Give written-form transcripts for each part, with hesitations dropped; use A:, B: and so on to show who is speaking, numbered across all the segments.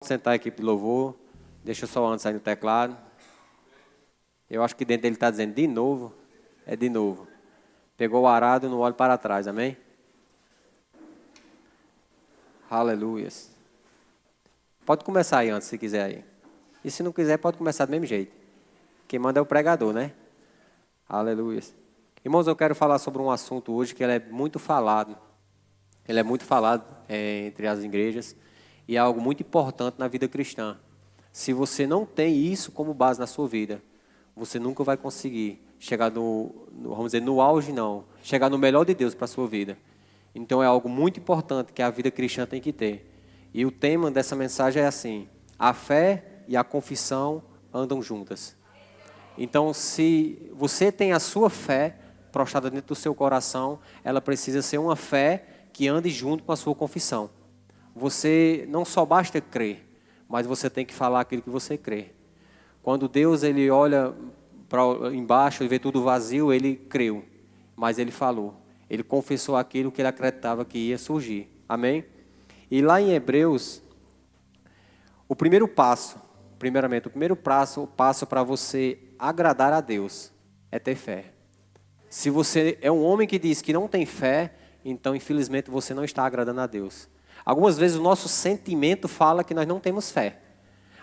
A: Sentar a equipe de louvor. Deixa só antes aí no teclado. Eu acho que dentro dele está dizendo de novo. É de novo. Pegou o arado, não olhe para trás, amém? Aleluias. Pode começar aí antes, se quiser aí. E se não quiser, pode começar do mesmo jeito. Quem manda é o pregador, né? Aleluias. Irmãos, eu quero falar sobre um assunto hoje que ele é muito falado. Ele é muito falado entre as igrejas e é algo muito importante na vida cristã. Se você não tem isso como base na sua vida, você nunca vai conseguir chegar vamos dizer, no auge não, chegar no melhor de Deus para a sua vida. Então é algo muito importante que a vida cristã tem que ter. E o tema dessa mensagem é assim: a fé e a confissão andam juntas. Então, se você tem a sua fé prostrada dentro do seu coração, ela precisa ser uma fé que ande junto com a sua confissão. Você não só basta crer, mas você tem que falar aquilo que você crê. Quando Deus ele olha para embaixo e vê tudo vazio, ele creu, mas ele falou. Ele confessou aquilo que ele acreditava que ia surgir. Amém? E lá em Hebreus, o primeiro passo para você agradar a Deus é ter fé. Se você é um homem que diz que não tem fé, então infelizmente você não está agradando a Deus. Algumas vezes o nosso sentimento fala que nós não temos fé.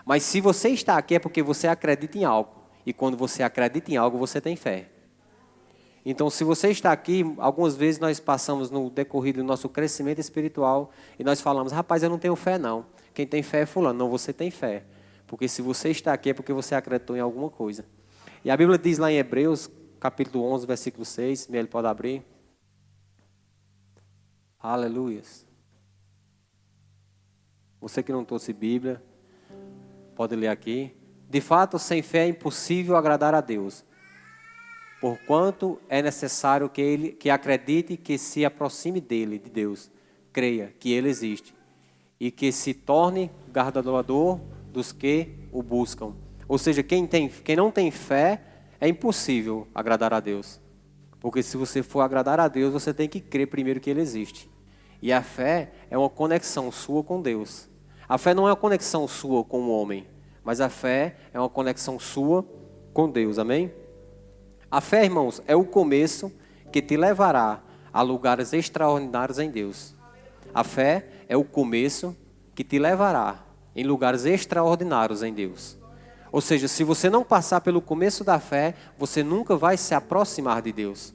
A: Mas se você está aqui é porque você acredita em algo. E quando você acredita em algo, você tem fé. Então, se você está aqui, algumas vezes nós passamos no decorrer do nosso crescimento espiritual e nós falamos: rapaz, eu não tenho fé não. Quem tem fé é fulano. Não, você tem fé. Porque se você está aqui é porque você acreditou em alguma coisa. E a Bíblia diz lá em Hebreus, capítulo 11, versículo 6. Ele pode abrir. Aleluias. Você que não trouxe Bíblia, pode ler aqui. De fato, sem fé é impossível agradar a Deus. Porquanto é necessário que acredite que se aproxime dele, de Deus. Creia que ele existe. E que se torne galardoador dos que o buscam. Ou seja, quem não tem fé, é impossível agradar a Deus. Porque se você for agradar a Deus, você tem que crer primeiro que ele existe. E a fé é uma conexão sua com Deus. A fé não é uma conexão sua com o homem, mas a fé é uma conexão sua com Deus, amém? A fé, irmãos, é o começo que te levará a lugares extraordinários em Deus. A fé é o começo que te levará em lugares extraordinários em Deus. Ou seja, se você não passar pelo começo da fé, você nunca vai se aproximar de Deus.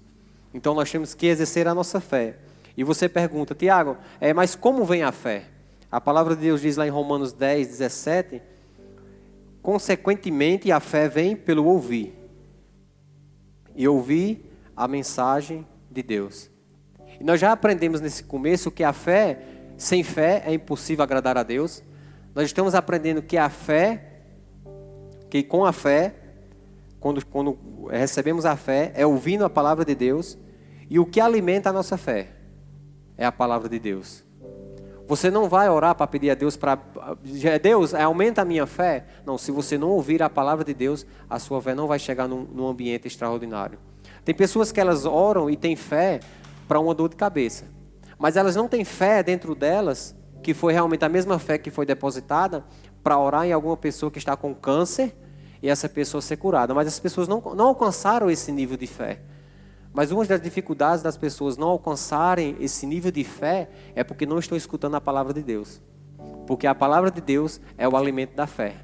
A: Então nós temos que exercer a nossa fé. E você pergunta: Tiago, mas como vem a fé? A palavra de Deus diz lá em Romanos 10, 17, consequentemente a fé vem pelo ouvir. E ouvir a mensagem de Deus. E nós já aprendemos nesse começo que a fé, sem fé é impossível agradar a Deus. Nós estamos aprendendo que que com a fé, quando recebemos a fé, é ouvindo a palavra de Deus. E o que alimenta a nossa fé é a palavra de Deus. Você não vai orar para pedir a Deus Deus, aumenta a minha fé. Não, se você não ouvir a palavra de Deus, a sua fé não vai chegar num ambiente extraordinário. Tem pessoas que elas oram e têm fé para uma dor de cabeça. Mas elas não têm fé dentro delas, que foi realmente a mesma fé que foi depositada, para orar em alguma pessoa que está com câncer e essa pessoa ser curada. Mas as pessoas não alcançaram esse nível de fé. Mas uma das dificuldades das pessoas não alcançarem esse nível de fé é porque não estão escutando a palavra de Deus. Porque a palavra de Deus é o alimento da fé.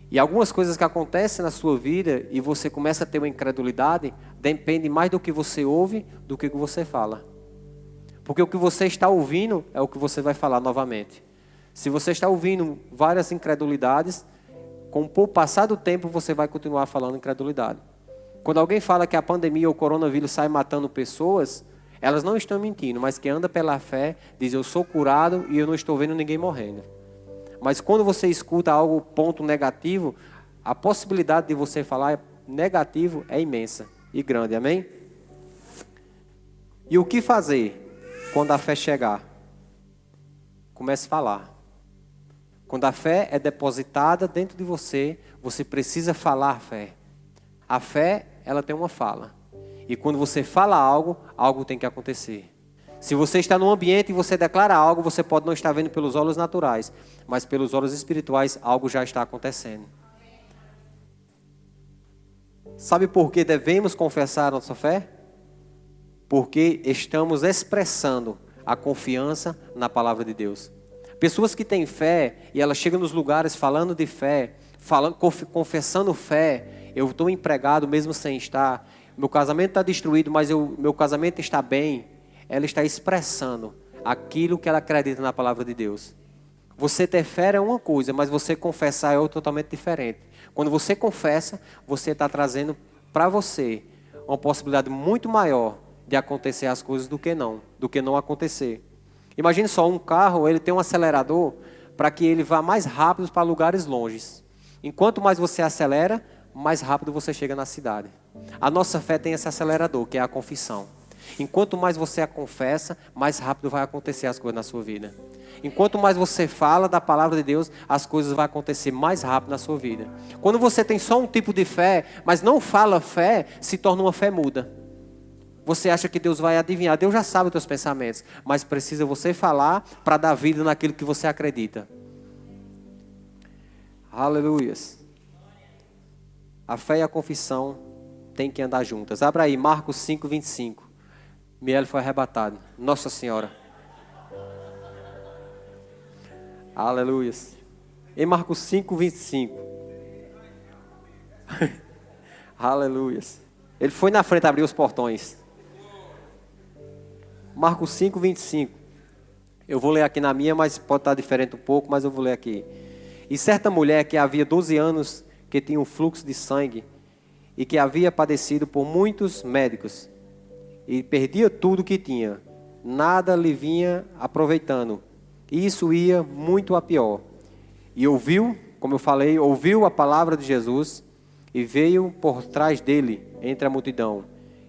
A: E algumas coisas que acontecem na sua vida e você começa a ter uma incredulidade, depende mais do que você ouve do que você fala. Porque o que você está ouvindo é o que você vai falar novamente. Se você está ouvindo várias incredulidades, com o passar do tempo você vai continuar falando incredulidade. Quando alguém fala que a pandemia ou o coronavírus sai matando pessoas, elas não estão mentindo, mas quem anda pela fé diz: eu sou curado e eu não estou vendo ninguém morrendo. Mas quando você escuta algo, ponto negativo, a possibilidade de você falar negativo é imensa e grande, amém? E o que fazer quando a fé chegar? Comece a falar. Quando a fé é depositada dentro de você, você precisa falar a fé. A fé, ela tem uma fala. E quando você fala algo, algo tem que acontecer. Se você está num ambiente e você declara algo, você pode não estar vendo pelos olhos naturais, mas pelos olhos espirituais algo já está acontecendo. Sabe por que devemos confessar a nossa fé? Porque estamos expressando a confiança na palavra de Deus. Pessoas que têm fé e elas chegam nos lugares falando de fé, confessando fé. Eu estou empregado mesmo sem estar. Meu casamento está destruído, mas meu casamento está bem. Ela está expressando aquilo que ela acredita na palavra de Deus. Você ter fé é uma coisa, mas você confessar é outra totalmente diferente. Quando você confessa, você está trazendo para você uma possibilidade muito maior de acontecer as coisas do que não acontecer. Imagine só, um carro, ele tem um acelerador para que ele vá mais rápido para lugares longes. Enquanto mais você acelera, mais rápido você chega na cidade. A nossa fé tem esse acelerador, que é a confissão. Enquanto mais você a confessa, mais rápido vai acontecer as coisas na sua vida. Enquanto mais você fala da palavra de Deus, as coisas vão acontecer mais rápido na sua vida. Quando você tem só um tipo de fé, mas não fala fé, se torna uma fé muda. Você acha que Deus vai adivinhar. Deus já sabe os teus pensamentos, mas precisa você falar para dar vida naquilo que você acredita. Aleluias. A fé e a confissão têm que andar juntas. Abra aí, Marcos 5, 25. Miele foi arrebatado. Nossa Senhora. Aleluias. Em Marcos 5, 25. Aleluias. Ele foi na frente abrir os portões. Marcos 5, 25. Eu vou ler aqui na minha, mas pode estar diferente um pouco, mas eu vou ler aqui. E certa mulher que havia 12 anos que tinha um fluxo de sangue e que havia padecido por muitos médicos e perdia tudo que tinha, nada lhe vinha aproveitando. E isso ia muito a pior. E ouviu, como eu falei, ouviu a palavra de Jesus e veio por trás dele, entre a multidão,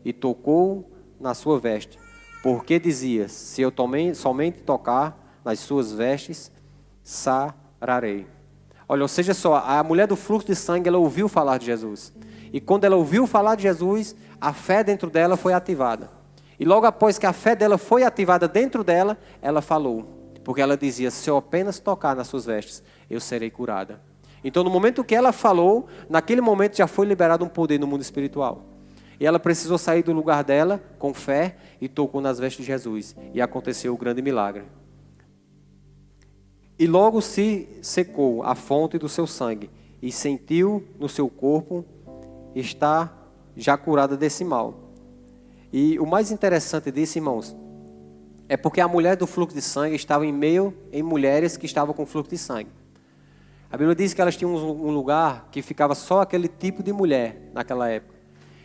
A: e tocou na sua veste. Porque dizia, se eu somente tocar nas suas vestes, sararei. Olha, ou seja só, a mulher do fluxo de sangue, ela ouviu falar de Jesus. E quando ela ouviu falar de Jesus, a fé dentro dela foi ativada. E logo após que a fé dela foi ativada dentro dela, ela falou. Porque ela dizia, se eu apenas tocar nas suas vestes, eu serei curada. Então, no momento que ela falou, naquele momento já foi liberado um poder no mundo espiritual. E ela precisou sair do lugar dela com fé e tocou nas vestes de Jesus. E aconteceu o grande milagre. E logo se secou a fonte do seu sangue e sentiu no seu corpo estar já curada desse mal. E o mais interessante disso, irmãos, é porque a mulher do fluxo de sangue estava em mulheres que estavam com fluxo de sangue. A Bíblia diz que elas tinham um lugar que ficava só aquele tipo de mulher naquela época.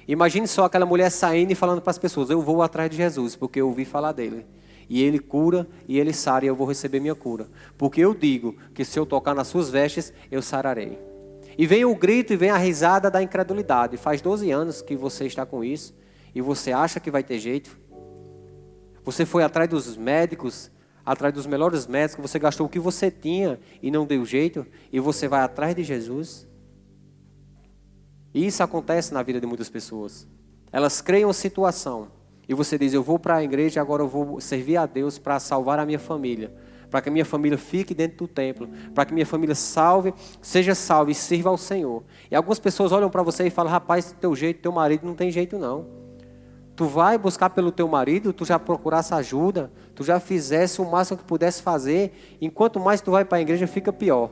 A: Imagine só aquela mulher saindo e falando para as pessoas, eu vou atrás de Jesus, porque eu ouvi falar dele. E ele cura, e ele sara, e eu vou receber minha cura. Porque eu digo que se eu tocar nas suas vestes, eu sararei. E vem o grito e vem a risada da incredulidade. Faz 12 anos que você está com isso, e você acha que vai ter jeito. Você foi atrás dos médicos, atrás dos melhores médicos, você gastou o que você tinha e não deu jeito, e você vai atrás de Jesus. E isso acontece na vida de muitas pessoas. Elas criam uma situação. E você diz, eu vou para a igreja, agora eu vou servir a Deus para salvar a minha família. Para que a minha família fique dentro do templo. Para que a minha família seja salva e sirva ao Senhor. E algumas pessoas olham para você e falam, rapaz, teu jeito, teu marido não tem jeito não. Tu vai buscar pelo teu marido, tu já procurasse ajuda, tu já fizesse o máximo que pudesse fazer. Enquanto mais tu vai para a igreja, fica pior.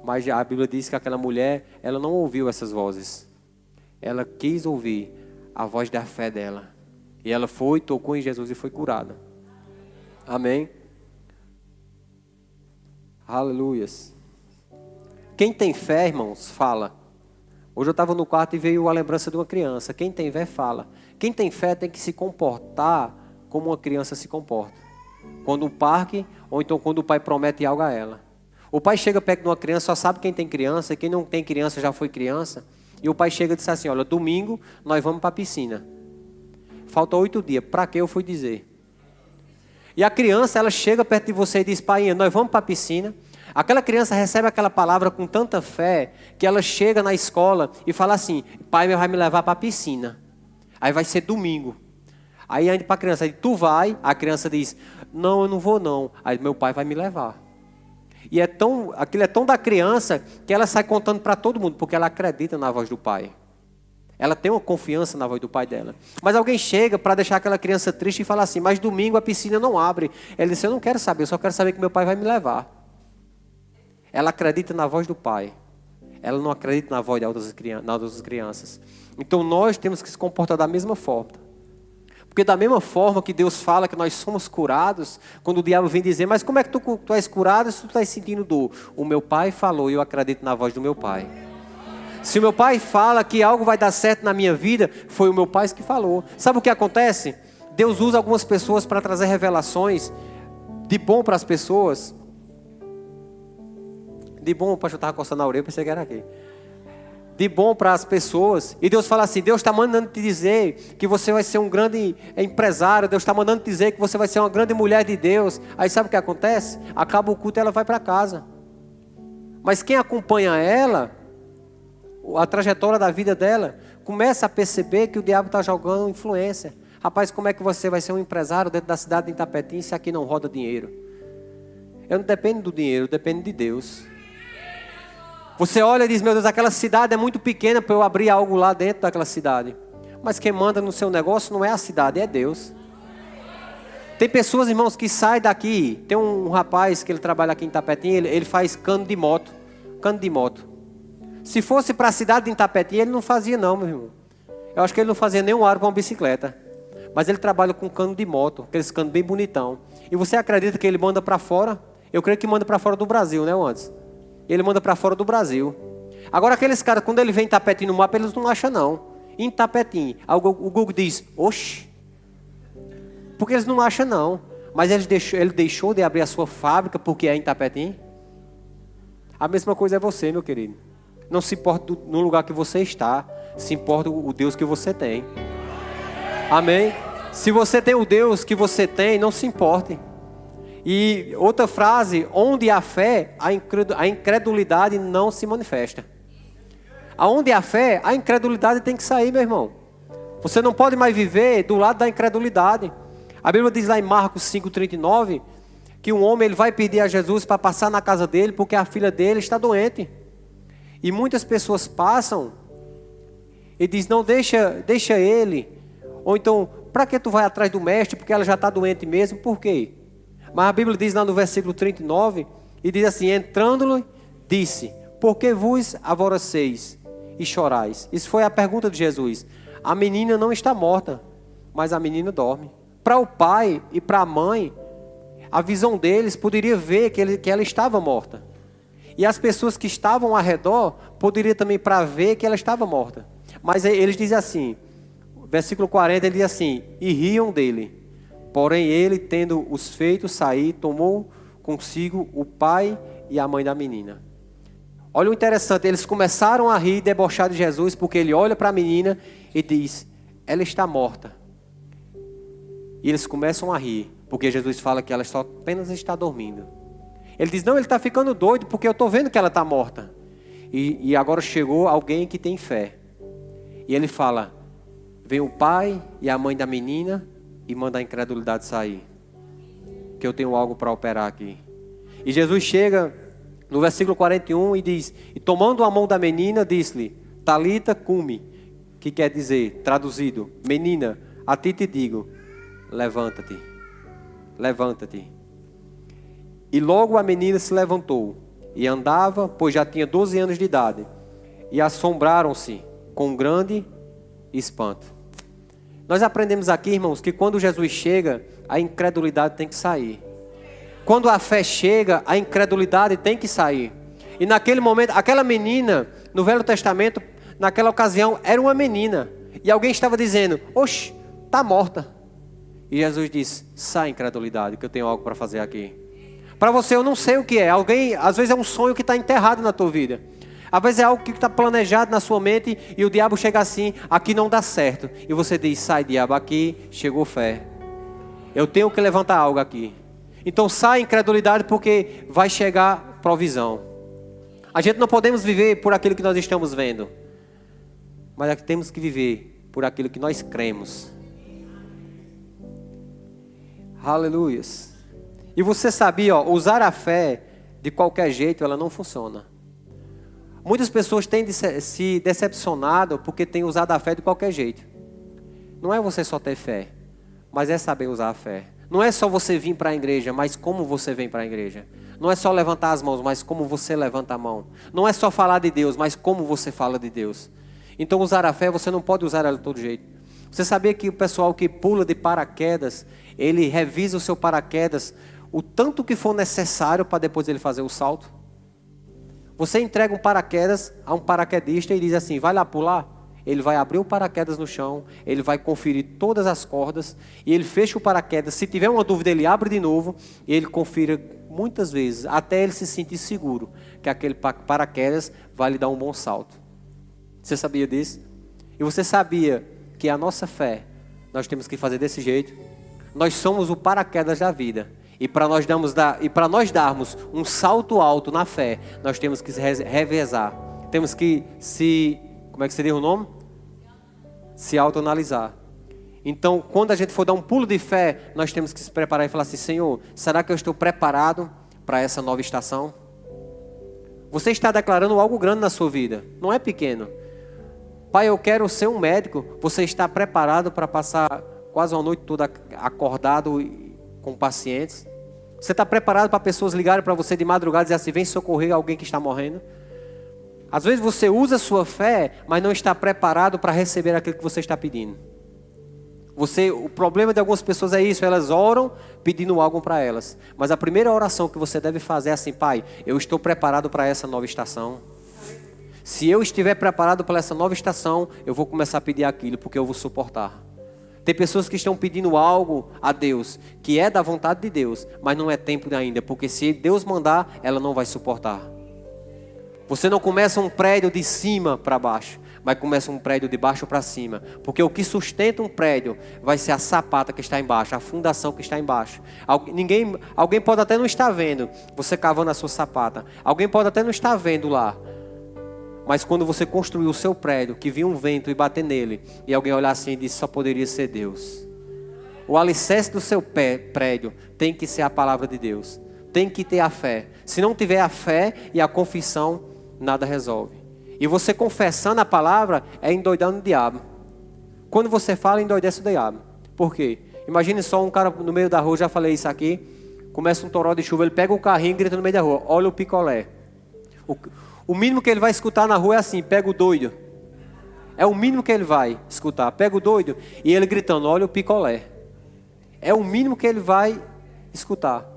A: Mas a Bíblia diz que aquela mulher, ela não ouviu essas vozes. Ela quis ouvir a voz da fé dela. E ela foi, tocou em Jesus e foi curada. Amém? Aleluias. Quem tem fé, irmãos, fala. Hoje eu estava no quarto e veio a lembrança de uma criança. Quem tem fé, fala. Quem tem fé tem que se comportar como uma criança se comporta. Quando o parque, ou então quando o pai promete algo a ela. O pai chega perto de uma criança, só sabe quem tem criança, e quem não tem criança já foi criança. E o pai chega e diz assim, olha, domingo nós vamos para a piscina. Falta 8 dias, para que eu fui dizer? E a criança, ela chega perto de você e diz, pai, nós vamos para a piscina. Aquela criança recebe aquela palavra com tanta fé, que ela chega na escola e fala assim, pai vai me levar para a piscina. Aí vai ser domingo. Aí ainda para a criança, aí, tu vai, a criança diz, não, eu não vou não. Aí meu pai vai me levar. E aquilo é tão da criança que ela sai contando para todo mundo, porque ela acredita na voz do pai. Ela tem uma confiança na voz do pai dela. Mas alguém chega para deixar aquela criança triste e fala assim, mas domingo a piscina não abre. Ela diz, eu não quero saber, eu só quero saber que meu pai vai me levar. Ela acredita na voz do pai. Ela não acredita na voz das outras crianças. Então nós temos que se comportar da mesma forma. Porque da mesma forma que Deus fala que nós somos curados, quando o diabo vem dizer, mas como é que tu és curado se tu estás sentindo dor? O meu pai falou e eu acredito na voz do meu pai. Se o meu pai fala que algo vai dar certo na minha vida, foi o meu pai que falou. Sabe o que acontece? Deus usa algumas pessoas para trazer revelações de bom para as pessoas. De bom, o pastor estava coçando a orelha, pensei que era aqui. De bom para as pessoas. E Deus fala assim, Deus está mandando te dizer que você vai ser um grande empresário. Deus está mandando te dizer que você vai ser uma grande mulher de Deus. Aí sabe o que acontece? Acaba o culto e ela vai para casa. Mas quem acompanha ela, a trajetória da vida dela, começa a perceber que o diabo está jogando influência. Rapaz, como é que você vai ser um empresário dentro da cidade de Itapetim se aqui não roda dinheiro? Eu não dependo do dinheiro, eu dependo de Deus. Você olha e diz, meu Deus, aquela cidade é muito pequena para eu abrir algo lá dentro daquela cidade. Mas quem manda no seu negócio não é a cidade, é Deus. Tem pessoas, irmãos, que saem daqui. Tem um rapaz que ele trabalha aqui em Itapetim, ele faz cano de moto. Cano de moto. Se fosse para a cidade de Itapetim, ele não fazia não, meu irmão. Eu acho que ele não fazia nem um aro para uma bicicleta. Mas ele trabalha com cano de moto, aqueles canos bem bonitão. E você acredita que ele manda para fora? Eu creio que manda para fora do Brasil, né, antes? Ele manda para fora do Brasil. Agora aqueles caras, quando ele vem em Itapetim no mapa, eles não acham não. Em Itapetim, o Google diz, oxe. Porque eles não acham não. Mas ele deixou de abrir a sua fábrica porque é em Itapetim? A mesma coisa é você, meu querido. Não se importa no lugar que você está. Se importa o Deus que você tem. Amém? Se você tem o Deus que você tem, não se importe. E outra frase, onde há fé, a incredulidade não se manifesta. Aonde há fé, a incredulidade tem que sair, meu irmão. Você não pode mais viver do lado da incredulidade. A Bíblia diz lá em Marcos 5,39, que um homem ele vai pedir a Jesus para passar na casa dele, porque a filha dele está doente. E muitas pessoas passam e dizem, não, deixa ele. Ou então, para que tu vai atrás do mestre, porque ela já está doente mesmo, por quê? Mas a Bíblia diz lá no versículo 39, e diz assim, entrando-lhe, disse, por que vos aborreceis e chorais? Isso foi a pergunta de Jesus. A menina não está morta, mas a menina dorme. Para o pai e para a mãe, a visão deles poderia ver que ela estava morta. E as pessoas que estavam ao redor poderiam também para ver que ela estava morta. Mas eles dizem assim, versículo 40, ele diz assim, e riam dele. Porém ele, tendo os feito sair, tomou consigo o pai e a mãe da menina. Olha o interessante, eles começaram a rir, debochar de Jesus, porque ele olha para a menina e diz, ela está morta. E eles começam a rir, porque Jesus fala que ela só apenas está dormindo. Ele diz, não, ele está ficando doido, porque eu estou vendo que ela está morta. E agora chegou alguém que tem fé. E ele fala, vem o pai e a mãe da menina e manda a incredulidade sair. Que eu tenho algo para operar aqui. E Jesus chega no versículo 41 e diz, e tomando a mão da menina, disse-lhe, Talita cumi, que quer dizer, traduzido, menina, a ti te digo, levanta-te, levanta-te. E logo a menina se levantou e andava, pois já tinha 12 anos de idade. E assombraram-se com grande espanto. Nós aprendemos aqui, irmãos, que quando Jesus chega, a incredulidade tem que sair. Quando a fé chega, a incredulidade tem que sair. E naquele momento, aquela menina, no Velho Testamento, naquela ocasião, era uma menina. E alguém estava dizendo, oxe, está morta. E Jesus disse, sai incredulidade, que eu tenho algo para fazer aqui. Para você eu não sei o que é. Alguém, às vezes é um sonho que está enterrado na tua vida. Às vezes é algo que está planejado na sua mente e o diabo chega assim, aqui não dá certo. E você diz, sai diabo, aqui chegou fé. Eu tenho que levantar algo aqui. Então sai incredulidade porque vai chegar provisão. A gente não podemos viver por aquilo que nós estamos vendo. Mas temos que viver por aquilo que nós cremos. Aleluias. E você sabia, ó, usar a fé de qualquer jeito, ela não funciona. Muitas pessoas têm se decepcionado porque têm usado a fé de qualquer jeito. Não é você só ter fé, mas é saber usar a fé. Não é só você vir para a igreja, mas como você vem para a igreja. Não é só levantar as mãos, mas como você levanta a mão. Não é só falar de Deus, mas como você fala de Deus. Então usar a fé, você não pode usar ela de todo jeito. Você sabia que o pessoal que pula de paraquedas, ele revisa o seu paraquedas o tanto que for necessário para depois ele fazer o salto? Você entrega um paraquedas a um paraquedista e diz assim, vai lá pular? Ele vai abrir o paraquedas no chão, ele vai conferir todas as cordas e ele fecha o paraquedas. Se tiver uma dúvida, ele abre de novo e ele confira muitas vezes, até ele se sentir seguro que aquele paraquedas vai lhe dar um bom salto. Você sabia disso? E você sabia que a nossa fé, nós temos que fazer desse jeito? Nós somos o paraquedas da vida. E para nós darmos um salto alto na fé, nós temos que revezar. Temos que como é que seria o nome? Se autoanalisar. Então, quando a gente for dar um pulo de fé, nós temos que se preparar e falar assim, Senhor, será que eu estou preparado para essa nova estação? Você está declarando algo grande na sua vida, não é pequeno. Pai, eu quero ser um médico. Você está preparado para passar quase uma noite toda acordado com pacientes? Você está preparado para pessoas ligarem para você de madrugada e dizer assim, vem socorrer alguém que está morrendo? Às vezes você usa a sua fé, mas não está preparado para receber aquilo que você está pedindo. O problema de algumas pessoas é isso, elas oram pedindo algo para elas. Mas a primeira oração que você deve fazer é assim, Pai, eu estou preparado para essa nova estação. Se eu estiver preparado para essa nova estação, eu vou começar a pedir aquilo, porque eu vou suportar. Tem pessoas que estão pedindo algo a Deus, que é da vontade de Deus, mas não é tempo ainda, porque se Deus mandar, ela não vai suportar. Você não começa um prédio de cima para baixo, mas começa um prédio de baixo para cima. Porque o que sustenta um prédio vai ser a sapata que está embaixo, a fundação que está embaixo. Alguém pode até não estar vendo você cavando a sua sapata. Alguém pode até não estar vendo lá. Mas quando você construiu o seu prédio, que vinha um vento e bater nele, e alguém olhar assim e disse, só poderia ser Deus. O alicerce do seu prédio tem que ser a palavra de Deus. Tem que ter a fé. Se não tiver a fé e a confissão, nada resolve. E você confessando a palavra é endoidando o diabo. Quando você fala, endoidece o diabo. Por quê? Imagine só um cara no meio da rua, já falei isso aqui, começa um toró de chuva, ele pega o carrinho e grita no meio da rua, olha o picolé. O mínimo que ele vai escutar na rua é assim, pega o doido. É o mínimo que ele vai escutar, pega o doido e ele gritando, olha o picolé. É o mínimo que ele vai escutar.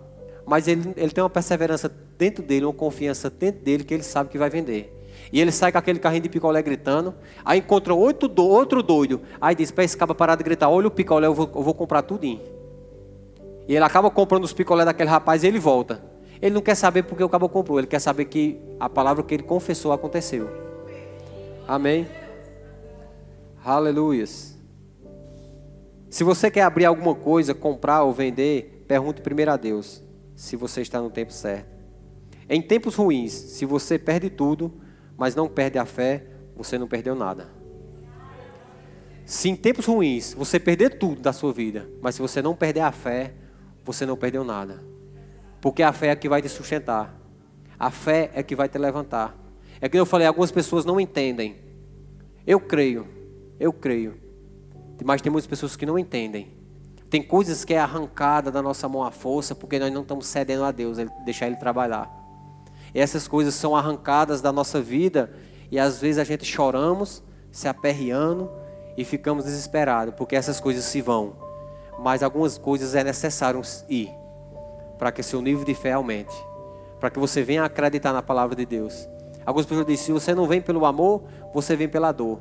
A: Mas ele tem uma perseverança dentro dele, uma confiança dentro dele que ele sabe que vai vender. E ele sai com aquele carrinho de picolé gritando, aí encontra outro doido, aí diz, para esse cara parar de gritar, olha o picolé, eu vou comprar tudinho. E ele acaba comprando os picolé daquele rapaz e ele volta. Ele não quer saber porque o cabo comprou, ele quer saber que a palavra que ele confessou aconteceu. Amém? Aleluias. Se você quer abrir alguma coisa, comprar ou vender, pergunte primeiro a Deus se você está no tempo certo. Em tempos ruins, se você perde tudo, mas não perde a fé, você não perdeu nada. Se em tempos ruins você perder tudo da sua vida, mas se você não perder a fé, você não perdeu nada. Porque a fé é que vai te sustentar. A fé é que vai te levantar. É que eu falei, algumas pessoas não entendem. Eu creio. Mas tem muitas pessoas que não entendem. Tem coisas que é arrancada da nossa mão à força, porque nós não estamos cedendo a Deus, deixar Ele trabalhar. E essas coisas são arrancadas da nossa vida, e às vezes a gente choramos, se aperreando, e ficamos desesperados, porque essas coisas se vão. Mas algumas coisas é necessário ir, para que seu nível de fé aumente, para que você venha acreditar na palavra de Deus. Algumas pessoas dizem, se você não vem pelo amor, você vem pela dor.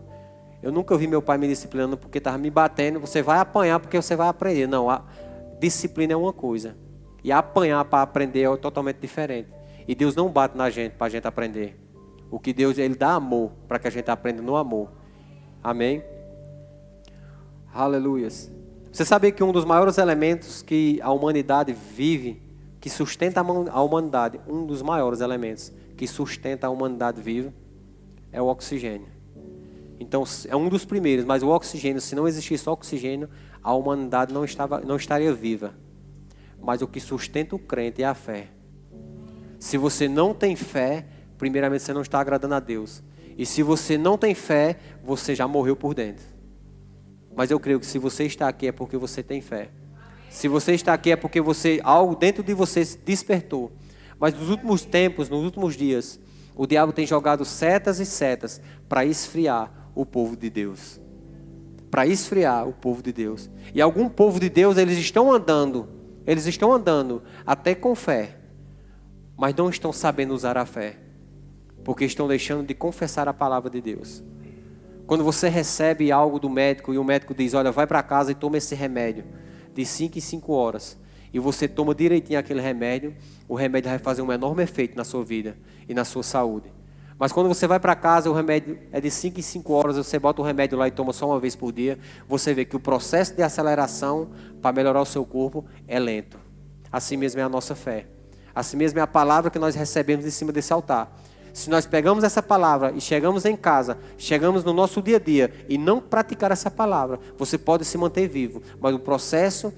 A: Eu nunca vi meu pai me disciplinando porque estava me batendo. Você vai apanhar porque você vai aprender. Não, a disciplina é uma coisa. E apanhar para aprender é totalmente diferente. E Deus não bate na gente para a gente aprender. O que Deus, Ele dá amor para que a gente aprenda no amor. Amém? Aleluias. Você sabia que um dos maiores elementos que a humanidade vive, que sustenta a humanidade, um dos maiores elementos que sustenta a humanidade viva, é o oxigênio. Então, é um dos primeiros, mas o oxigênio, se não existisse oxigênio, a humanidade não estaria viva. mas o que sustenta o crente é a fé. Se você não tem fé, primeiramente você não está agradando a Deus. E se você não tem fé, você já morreu por dentro. Mas eu creio que se você está aqui é porque você tem fé. Se você está aqui é porque algo dentro de você se despertou. Mas nos últimos tempos, nos últimos dias, o diabo tem jogado setas e setas para esfriar o povo de Deus. Para esfriar o povo de Deus. E algum povo de Deus, eles estão andando até com fé, mas não estão sabendo usar a fé, porque estão deixando de confessar a palavra de Deus. Quando você recebe algo do médico e o médico diz, olha, vai para casa e toma esse remédio de 5 em 5 horas, e você toma direitinho aquele remédio, o remédio vai fazer um enorme efeito na sua vida e na sua saúde. Mas quando você vai para casa, o remédio é de 5 em 5 horas, você bota o remédio lá e toma só uma vez por dia, você vê que o processo de aceleração para melhorar o seu corpo é lento. Assim mesmo é a nossa fé. Assim mesmo é a palavra que nós recebemos em cima desse altar. Se nós pegamos essa palavra e chegamos em casa, chegamos no nosso dia a dia e não praticar essa palavra, você pode se manter vivo, mas o processo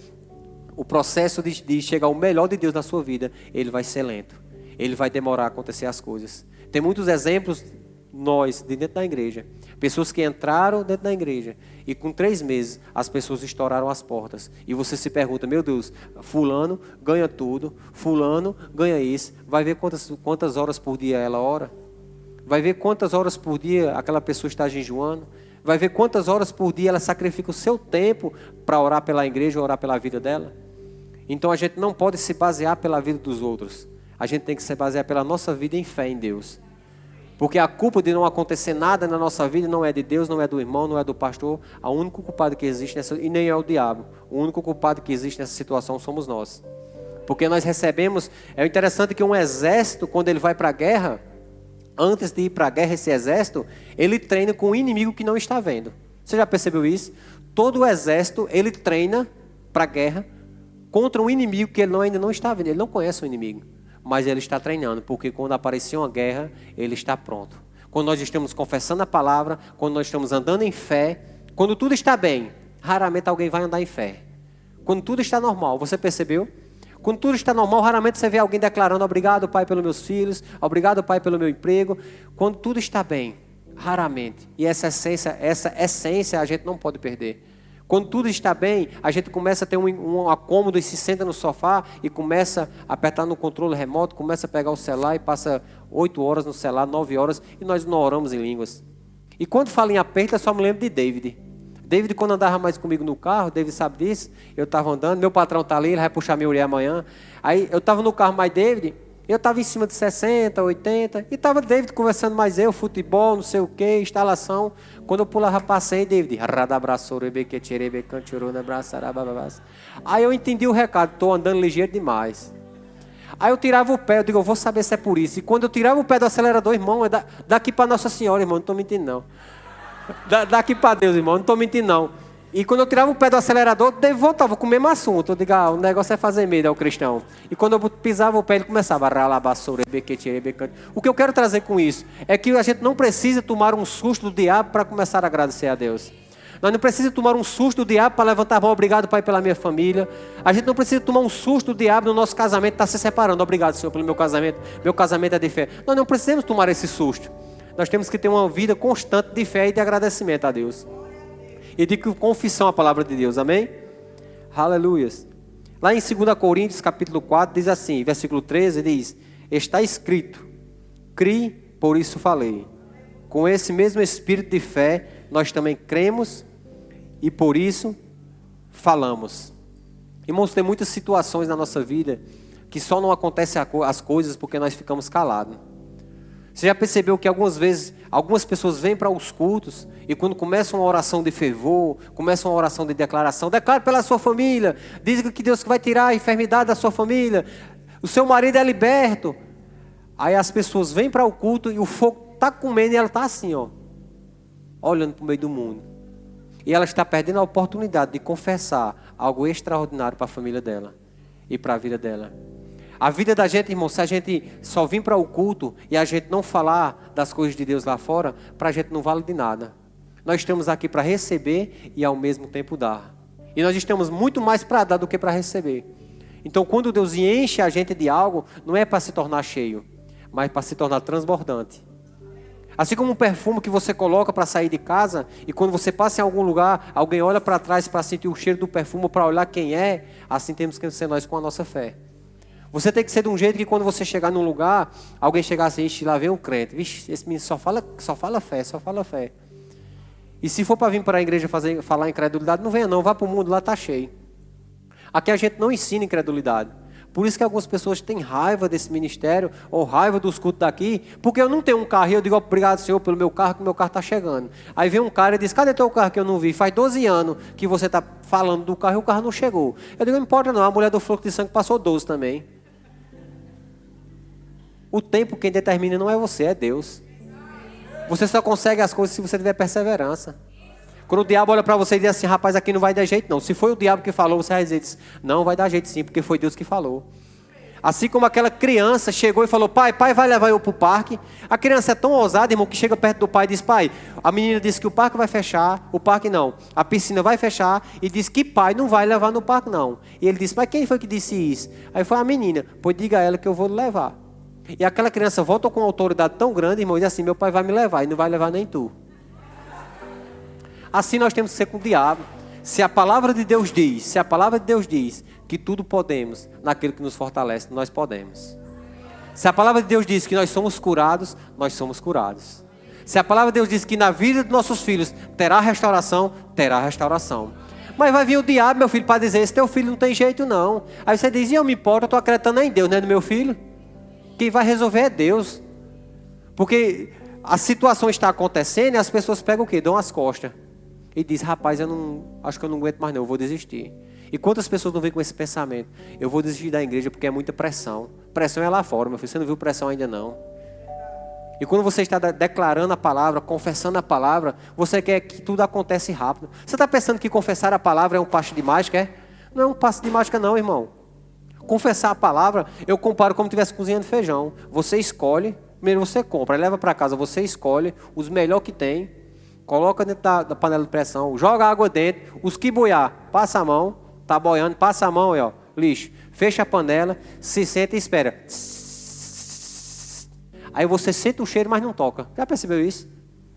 A: de chegar ao melhor de Deus na sua vida, ele vai ser lento. Ele vai demorar a acontecer as coisas. Tem muitos exemplos, nós, de dentro da igreja. Pessoas que entraram dentro da igreja e com 3 meses as pessoas estouraram as portas. E você se pergunta, meu Deus, fulano ganha tudo, fulano ganha isso. Vai ver quantas horas por dia ela ora? Vai ver quantas horas por dia aquela pessoa está jejuando? Vai ver quantas horas por dia ela sacrifica o seu tempo para orar pela igreja ou orar pela vida dela? Então a gente não pode se basear pela vida dos outros. A gente tem que se basear pela nossa vida em fé em Deus. Porque a culpa de não acontecer nada na nossa vida não é de Deus, não é do irmão, não é do pastor. O único culpado que existe e nem é o diabo. O único culpado que existe nessa situação somos nós. Porque nós recebemos... É interessante que um exército, quando ele vai para a guerra, antes de ir para a guerra, esse exército, ele treina com um inimigo que não está vendo. Você já percebeu isso? Todo o exército, ele treina para a guerra contra um inimigo que ele ainda não está vendo. Ele não conhece o inimigo. Mas ele está treinando, porque quando aparecer uma guerra, ele está pronto. Quando nós estamos confessando a palavra, quando nós estamos andando em fé, quando tudo está bem, raramente alguém vai andar em fé. Quando tudo está normal, você percebeu? Quando tudo está normal, raramente você vê alguém declarando, obrigado, Pai, pelos meus filhos, obrigado, Pai, pelo meu emprego. Quando tudo está bem, raramente. E essa essência a gente não pode perder. Quando tudo está bem, a gente começa a ter um acômodo e se senta no sofá e começa a apertar no controle remoto, começa a pegar o celular e passa 8 horas no celular, 9 horas, e nós não oramos em línguas. E quando falo em aperto, eu só me lembro de David. David, quando andava mais comigo no carro, David sabe disso, eu estava andando, meu patrão está ali, ele vai puxar minha orelha amanhã. Aí eu estava no carro mais David, eu estava em cima de 60, 80, e estava David conversando mais futebol, não sei o que, instalação. Quando eu pulava, passei, David, aí eu entendi o recado, estou andando ligeiro demais. Aí eu tirava o pé, eu digo, eu vou saber se é por isso. E quando eu tirava o pé do acelerador, irmão, é daqui para Nossa Senhora, irmão, não estou mentindo não. Daqui para Deus, irmão, não estou mentindo não. E quando eu tirava o pé do acelerador, eu voltava com o mesmo assunto. Eu digo, o negócio é fazer medo ao cristão. E quando eu pisava o pé, ele começava a o que eu quero trazer com isso é que a gente não precisa tomar um susto do diabo para começar a agradecer a Deus. Nós não precisamos tomar um susto do diabo para levantar a mão, obrigado, Pai, pela minha família. A gente não precisa tomar um susto do diabo no nosso casamento, está se separando. Obrigado, Senhor, pelo meu casamento é de fé. Nós não precisamos tomar esse susto. Nós temos que ter uma vida constante de fé e de agradecimento a Deus. E de confissão à palavra de Deus, amém? Aleluias. Lá em 2 Coríntios, capítulo 4, diz assim, versículo 13, diz, está escrito, crie, por isso falei. Com esse mesmo espírito de fé, nós também cremos e por isso falamos. Irmãos, tem muitas situações na nossa vida que só não acontecem as coisas porque nós ficamos calados. Você já percebeu que algumas vezes, algumas pessoas vêm para os cultos e quando começa uma oração de fervor, começa uma oração de declaração, declare pela sua família, diz que Deus vai tirar a enfermidade da sua família, o seu marido é liberto. Aí as pessoas vêm para o culto e o fogo está comendo e ela está assim, olhando para o meio do mundo. E ela está perdendo a oportunidade de confessar algo extraordinário para a família dela e para a vida dela. A vida da gente, irmão, se a gente só vir para o culto e a gente não falar das coisas de Deus lá fora, para a gente não vale de nada. Nós estamos aqui para receber e ao mesmo tempo dar. E nós estamos muito mais para dar do que para receber. Então, quando Deus enche a gente de algo, não é para se tornar cheio, mas para se tornar transbordante. Assim como um perfume que você coloca para sair de casa, e quando você passa em algum lugar, alguém olha para trás para sentir o cheiro do perfume, para olhar quem é, assim temos que ser nós com a nossa fé. Você tem que ser de um jeito que quando você chegar num lugar, alguém chegar assim, ixi, lá vem um crente. Vixe, esse menino só fala fé, só fala fé. E se for para vir para a igreja falar incredulidade, não venha não, vá para o mundo, lá está cheio. Aqui a gente não ensina incredulidade. Por isso que algumas pessoas têm raiva desse ministério, ou raiva dos cultos daqui, porque eu não tenho um carro e eu digo, obrigado, Senhor, pelo meu carro, que o meu carro está chegando. Aí vem um cara e diz, cadê teu carro que eu não vi? Faz 12 anos que você está falando do carro e o carro não chegou. Eu digo, não importa não, a mulher do fluxo de sangue passou 12 também. O tempo quem determina não é você, é Deus. Você só consegue as coisas se você tiver perseverança. Quando o diabo olha para você e diz assim, rapaz, aqui não vai dar jeito não. Se foi o diabo que falou, você vai dizer, não, vai dar jeito sim, porque foi Deus que falou. Assim como aquela criança chegou e falou, pai vai levar eu para o parque. A criança é tão ousada, irmão, que chega perto do pai e diz, pai, a menina disse que o parque vai fechar, o parque não, a piscina vai fechar, e diz que pai não vai levar no parque não. E ele disse, mas quem foi que disse isso? Aí foi a menina, pois diga a ela que eu vou levar. E aquela criança volta com uma autoridade tão grande, irmão, e diz assim, meu pai vai me levar, e não vai levar nem tu. Assim nós temos que ser com o diabo. Se a palavra de Deus diz que tudo podemos naquele que nos fortalece, nós podemos. Se a palavra de Deus diz que nós somos curados, nós somos curados. Se a palavra de Deus diz que na vida dos nossos filhos terá restauração, terá restauração. Mas vai vir o diabo, meu filho, para dizer, esse teu filho não tem jeito não. Aí você diz, e eu me importo, eu estou acreditando em Deus, não é no meu filho? Quem vai resolver é Deus. Porque a situação está acontecendo e as pessoas pegam o quê? Dão as costas. E diz, rapaz, acho que eu não aguento mais não, eu vou desistir. E quantas pessoas não vêm com esse pensamento? Eu vou desistir da igreja porque é muita pressão. Pressão é lá fora, meu filho, você não viu pressão ainda não. E quando você está declarando a palavra, confessando a palavra, você quer que tudo acontece rápido. Você está pensando que confessar a palavra é um passe de mágica, é? Não é um passe de mágica não, irmão. Confessar a palavra, eu comparo como se estivesse cozinhando feijão. Você escolhe, primeiro você compra, leva para casa, você escolhe os melhores que tem, coloca dentro da panela de pressão, joga água dentro, os que boiar, passa a mão, tá boiando, passa a mão, ó, lixo, fecha a panela, se senta e espera. Aí você sente o cheiro, mas não toca. Já percebeu isso?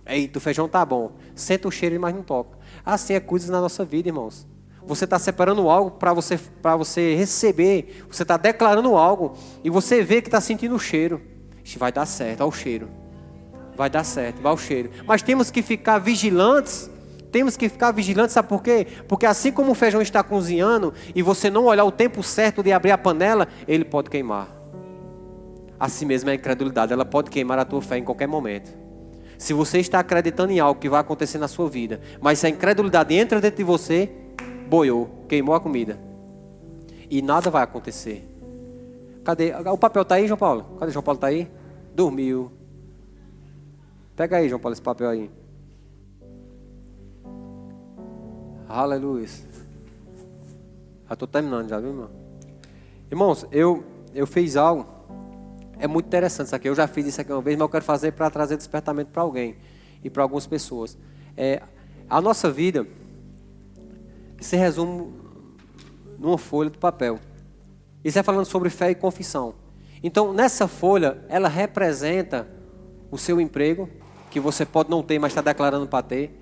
A: Eita, o feijão tá bom. Sente o cheiro, mas não toca. Assim é coisas na nossa vida, irmãos. Você está separando algo para você receber. Você está declarando algo e você vê que está sentindo o cheiro. Isso vai dar certo, olha o cheiro. Vai dar certo, vai o cheiro. Mas temos que ficar vigilantes. Sabe por quê? Porque assim como o feijão está cozinhando e você não olhar o tempo certo de abrir a panela, ele pode queimar. Assim mesmo é a incredulidade, ela pode queimar a tua fé em qualquer momento. Se você está acreditando em algo que vai acontecer na sua vida, mas se a incredulidade entra dentro de você, boiou, queimou a comida. E nada vai acontecer. Cadê? O papel está aí, João Paulo? Cadê João Paulo? Está aí? Dormiu. Pega aí, João Paulo, esse papel aí. Aleluia. Já estou terminando, já viu, irmão? Irmãos, eu fiz algo. É muito interessante isso aqui. Eu já fiz isso aqui uma vez, mas eu quero fazer para trazer despertamento para alguém. E para algumas pessoas. A nossa vida se resume numa folha de papel. Isso é falando sobre fé e confissão. Então, nessa folha, ela representa o seu emprego, que você pode não ter, mas está declarando para ter.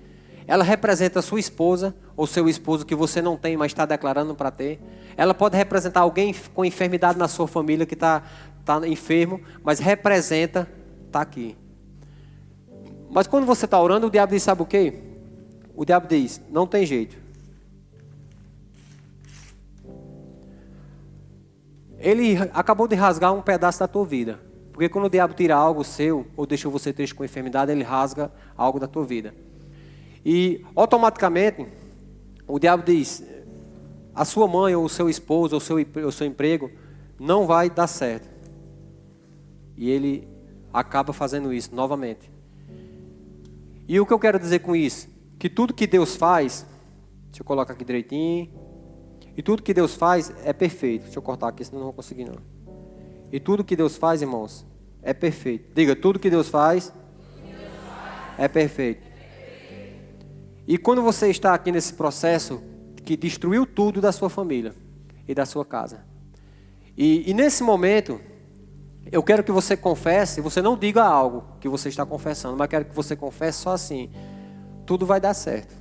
A: Ela representa a sua esposa, ou seu esposo, que você não tem, mas está declarando para ter. Ela pode representar alguém com enfermidade na sua família, que está enfermo, mas representa, está aqui. Mas quando você está orando, o diabo diz, sabe o quê? O diabo diz, não tem jeito. Ele acabou de rasgar um pedaço da tua vida. Porque quando o diabo tira algo seu, ou deixa você triste com enfermidade, ele rasga algo da tua vida. E automaticamente, o diabo diz, a sua mãe, ou o seu esposo, ou o seu emprego, não vai dar certo. E ele acaba fazendo isso novamente. E o que eu quero dizer com isso? Que tudo que Deus faz, deixa eu colocar aqui direitinho, e tudo que Deus faz é perfeito. Deixa eu cortar aqui, senão não vou conseguir não. E tudo que Deus faz, irmãos, é perfeito. Diga, tudo que Deus faz é perfeito. E quando você está aqui nesse processo que destruiu tudo da sua família e da sua casa, E nesse momento, eu quero que você confesse, você não diga algo que você está confessando, mas quero que você confesse só assim: tudo vai dar certo.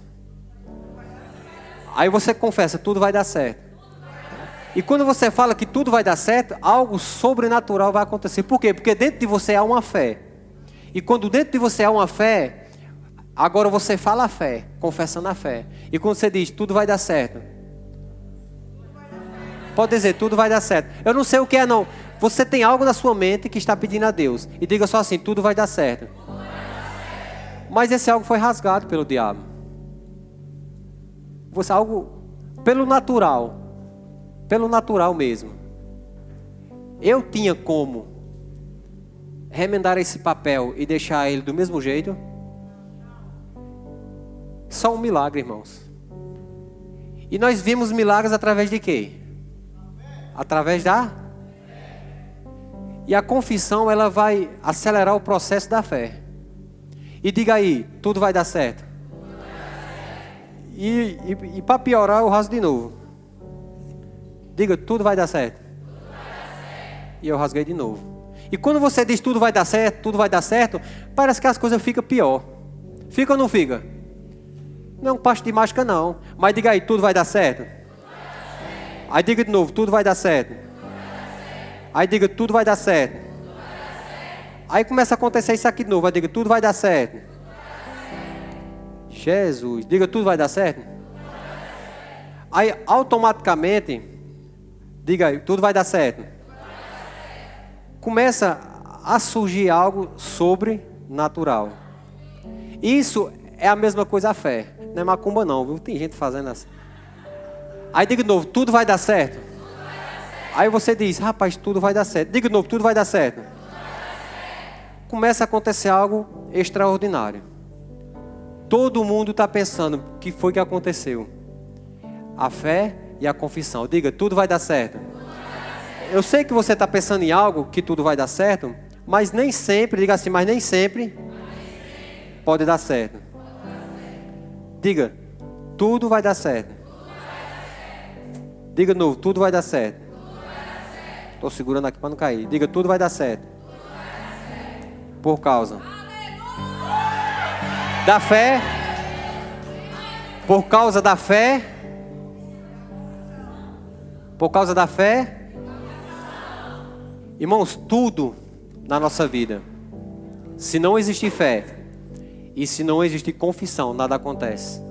A: Aí você confessa: tudo vai dar certo. E quando você fala que tudo vai dar certo, algo sobrenatural vai acontecer. Por quê? Porque dentro de você há uma fé. E quando dentro de você há uma fé, agora você fala a fé, confessando a fé. E quando você diz: tudo vai dar certo, pode dizer: tudo vai dar certo. Eu não sei o que é, não. Você tem algo na sua mente que está pedindo a Deus. E diga só assim: tudo vai dar certo. Mas esse algo foi rasgado pelo diabo. Você algo pelo natural mesmo. Eu tinha como remendar esse papel e deixar ele do mesmo jeito? Só um milagre, irmãos. E nós vimos milagres através de quê? Através da... E a confissão, ela vai acelerar o processo da fé. E diga aí: tudo vai dar certo. E para piorar, eu rasgo de novo. Diga: tudo vai dar certo. E eu rasguei de novo. E quando você diz tudo vai dar certo, parece que as coisas ficam pior. Fica ou não fica? Não é um passo de mágica, não. Mas diga aí: tudo vai dar certo. Aí diga de novo: tudo vai dar certo. Aí diga: tudo vai dar certo. Aí começa a acontecer isso aqui de novo. Aí diga: tudo vai dar certo. Jesus, diga: tudo vai dar certo. Aí automaticamente, diga aí: tudo vai dar certo. Começa a surgir algo sobrenatural. Isso é a mesma coisa a fé. Não é macumba não, viu? Tem gente fazendo assim. Aí diga de novo: tudo vai dar certo. Aí você diz: rapaz, tudo vai dar certo. Diga de novo: tudo vai dar certo. Começa a acontecer algo extraordinário. Todo mundo está pensando: o que foi que aconteceu? A fé e a confissão. Diga: tudo vai dar certo. Eu sei que você está pensando em algo que tudo vai dar certo, mas nem sempre, diga assim, mas nem sempre pode dar certo. Diga: tudo vai dar certo. Diga de novo: tudo vai dar certo. Estou segurando aqui para não cair. Diga: tudo vai dar certo. Por causa da fé. Por causa da fé. Por causa da fé. Irmãos, tudo na nossa vida, se não existir fé e se não existir confissão, nada acontece.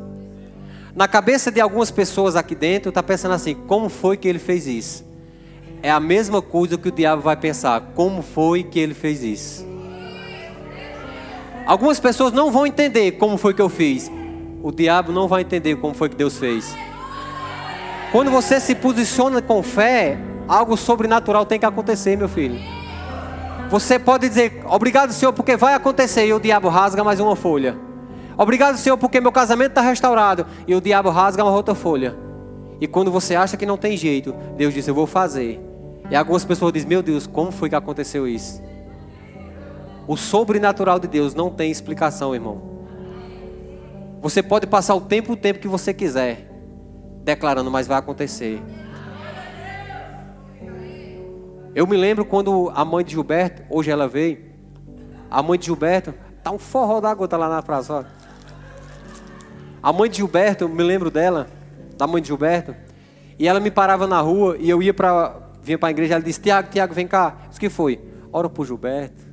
A: Na cabeça de algumas pessoas aqui dentro, está pensando assim: como foi que ele fez isso? É a mesma coisa que o diabo vai pensar: como foi que ele fez isso? Algumas pessoas não vão entender como foi que eu fiz. O diabo não vai entender como foi que Deus fez. Quando você se posiciona com fé, algo sobrenatural tem que acontecer, meu filho. Você pode dizer: obrigado, Senhor, porque vai acontecer. E o diabo rasga mais uma folha. Obrigado, Senhor, porque meu casamento está restaurado. E o diabo rasga uma outra folha. E quando você acha que não tem jeito, Deus diz: eu vou fazer. E algumas pessoas dizem: meu Deus, como foi que aconteceu isso? O sobrenatural de Deus não tem explicação, irmão. Você pode passar o tempo que você quiser declarando, mas vai acontecer. Eu me lembro quando a mãe de Gilberto, hoje ela veio, a mãe de Gilberto, tá um forró da gota lá na praça, ó. A mãe de Gilberto, eu me lembro dela, da mãe de Gilberto, e ela me parava na rua e eu vinha para a igreja, ela disse: Tiago, vem cá. Isso que foi? Ora por Gilberto.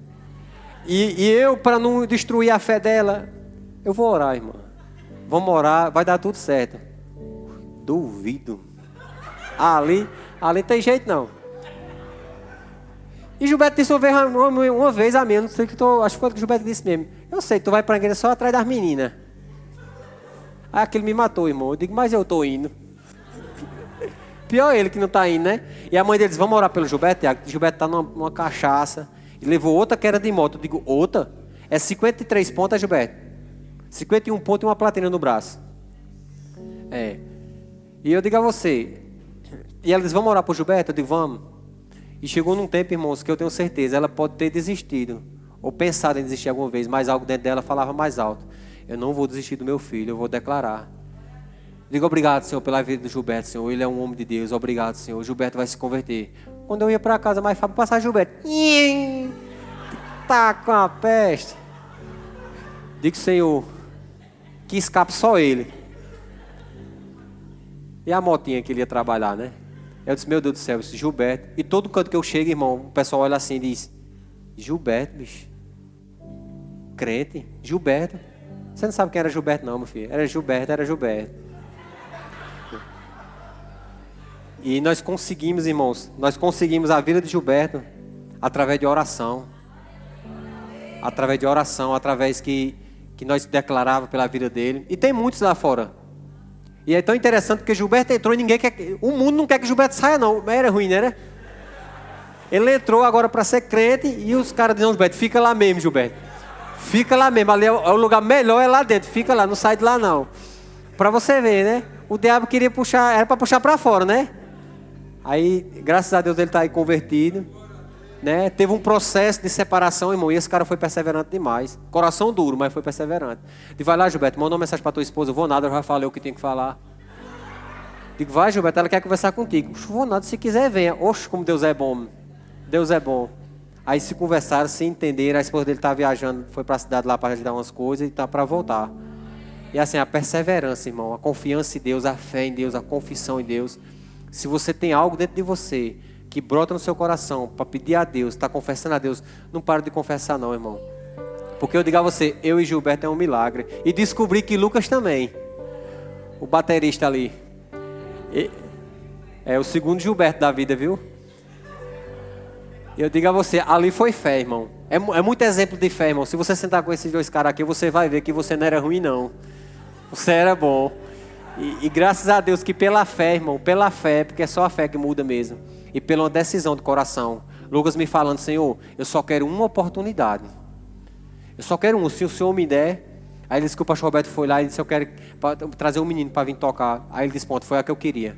A: E eu, para não destruir a fé dela, eu vou orar, irmã. Vamos orar, vai dar tudo certo. Duvido. Ali tem jeito não. E Gilberto disse uma vez a mim, não sei que acho que foi o que Gilberto disse mesmo: eu sei que tu vai para a igreja só atrás das meninas. Aí aquele me matou, irmão. Eu digo: mas eu estou indo. Pior ele que não está indo, né? E a mãe dele disse: vamos orar pelo Gilberto, Tiago. Gilberto está numa cachaça. E levou outra que era de moto. Eu digo: outra? É 53 pontos, Gilberto. 51 pontos e uma platina no braço. É. E eu digo a você. E ela disse: vamos orar por Gilberto? Eu digo: vamos. E chegou num tempo, irmãos, que eu tenho certeza, ela pode ter desistido, ou pensado em desistir alguma vez, mas algo dentro dela falava mais alto: eu não vou desistir do meu filho, eu vou declarar. Digo: obrigado, Senhor, pela vida do Gilberto, Senhor, ele é um homem de Deus, obrigado, Senhor, o Gilberto vai se converter. Quando eu ia para casa, mais Fábio, passar Gilberto. Tá com a peste. Digo, Senhor, que escape só ele. E a motinha que ele ia trabalhar, né? Eu disse, meu Deus do céu, esse Gilberto. E todo canto que eu chego, irmão, o pessoal olha assim e diz, Gilberto, bicho. Crente, Gilberto. Você não sabe quem era Gilberto não, meu filho. Era Gilberto. E nós conseguimos, irmãos, a vida de Gilberto através de oração. Através que nós declarava pela vida dele. E tem muitos lá fora. E é tão interessante porque Gilberto entrou e ninguém quer... O mundo não quer que Gilberto saia não. Mas era ruim, né? Ele entrou agora para ser crente e os caras dizem, Gilberto, fica lá mesmo, Gilberto. Fica lá mesmo. Ali é o lugar melhor, é lá dentro. Fica lá, não sai de lá não. Para você ver, né? O diabo queria puxar, era para puxar para fora, né? Aí, graças a Deus, ele está aí convertido. Né? Teve um processo de separação, irmão, e esse cara foi perseverante demais. Coração duro, mas foi perseverante. Digo, vai lá, Gilberto, manda uma mensagem para tua esposa. Eu vou nada, eu já falei o que tinha que falar. Digo, vai, Gilberto, ela quer conversar contigo. Não vou nada, se quiser, venha. Oxe, como Deus é bom. Deus é bom. Aí se conversaram, se entenderam, a esposa dele estava viajando, foi para a cidade lá para ajudar umas coisas e está para voltar. E assim, a perseverança, irmão, a confiança em Deus, a fé em Deus, a confissão em Deus. Se você tem algo dentro de você que brota no seu coração para pedir a Deus, está confessando a Deus, não para de confessar não, irmão. Porque eu digo a você, eu e Gilberto é um milagre. E descobri que Lucas também, o baterista ali, é o segundo Gilberto da vida, viu? Eu digo a você, ali foi fé, irmão. É muito exemplo de fé, irmão. Se você sentar com esses dois caras aqui, você vai ver que você não era ruim, não. Você era bom. E graças a Deus que pela fé, irmão, pela fé, porque é só a fé que muda mesmo. E pela uma decisão do coração. Lucas me falando, Senhor, eu só quero uma oportunidade. Eu só quero uma. Se o Senhor me der... Aí ele disse que o pastor Roberto foi lá e disse, eu quero trazer um menino para vir tocar. Aí ele disse, ponto, foi a que eu queria.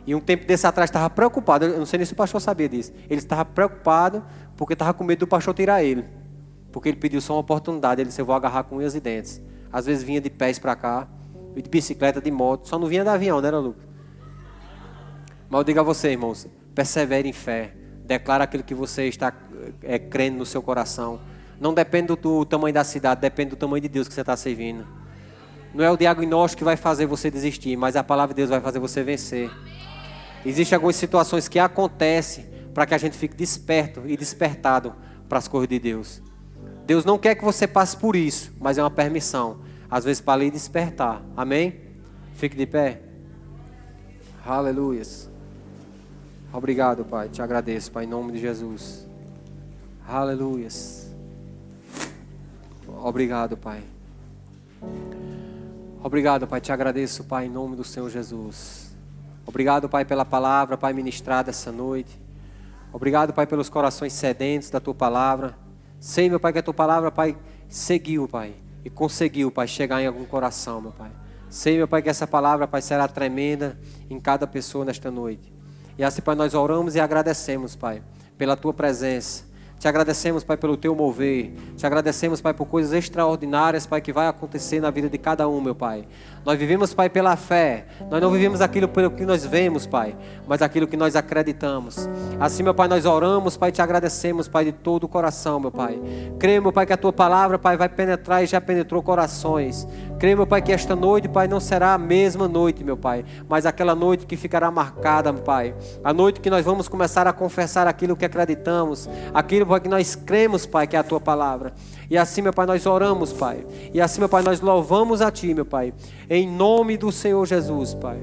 A: E um tempo desse atrás estava preocupado, eu não sei nem se o pastor sabia disso. Ele estava preocupado porque estava com medo do pastor tirar ele. Porque ele pediu só uma oportunidade, ele disse, eu vou agarrar com unhas e dentes. Às vezes vinha de pés para cá, de bicicleta, de moto, só não vinha de avião, né, Lucas? Mas eu digo a você, irmãos, persevere em fé, declara aquilo que você está crendo no seu coração. Não depende do tamanho da cidade, depende do tamanho de Deus que você está servindo. Não é o diagnóstico que vai fazer você desistir, mas a palavra de Deus vai fazer você vencer. Existem algumas situações que acontecem para que a gente fique desperto e despertado para as coisas de Deus. Deus não quer que você passe por isso, mas é uma permissão. Às vezes para lhe despertar. Amém? Fique de pé. Aleluia. Obrigado, Pai. Te agradeço, Pai, em nome de Jesus. Aleluia. Obrigado, Pai. Obrigado, Pai. Te agradeço, Pai, em nome do Senhor Jesus. Obrigado, Pai, pela palavra, Pai, ministrada essa noite. Obrigado, Pai, pelos corações sedentos da Tua palavra. Sei, meu Pai, que a Tua palavra, Pai, seguiu, Pai, e conseguiu, Pai, chegar em algum coração, meu Pai. Sei, meu Pai, que essa palavra, Pai, será tremenda em cada pessoa nesta noite. E assim, Pai, nós oramos e agradecemos, Pai, pela Tua presença. Te agradecemos, Pai, pelo Teu mover. Te agradecemos, Pai, por coisas extraordinárias, Pai, que vai acontecer na vida de cada um, meu Pai. Nós vivemos, Pai, pela fé. Nós não vivemos aquilo pelo que nós vemos, Pai, mas aquilo que nós acreditamos. Assim, meu Pai, nós oramos, Pai, te agradecemos, Pai, de todo o coração, meu Pai. Creio, meu Pai, que a Tua palavra, Pai, vai penetrar e já penetrou corações. Creio, meu Pai, que esta noite, Pai, não será a mesma noite, meu Pai, mas aquela noite que ficará marcada, meu Pai. A noite que nós vamos começar a confessar aquilo que acreditamos, aquilo, Pai, que nós cremos, Pai, que é a Tua palavra. E assim, meu Pai, nós oramos, Pai. E assim, meu Pai, nós louvamos a Ti, meu Pai. Em nome do Senhor Jesus, Pai.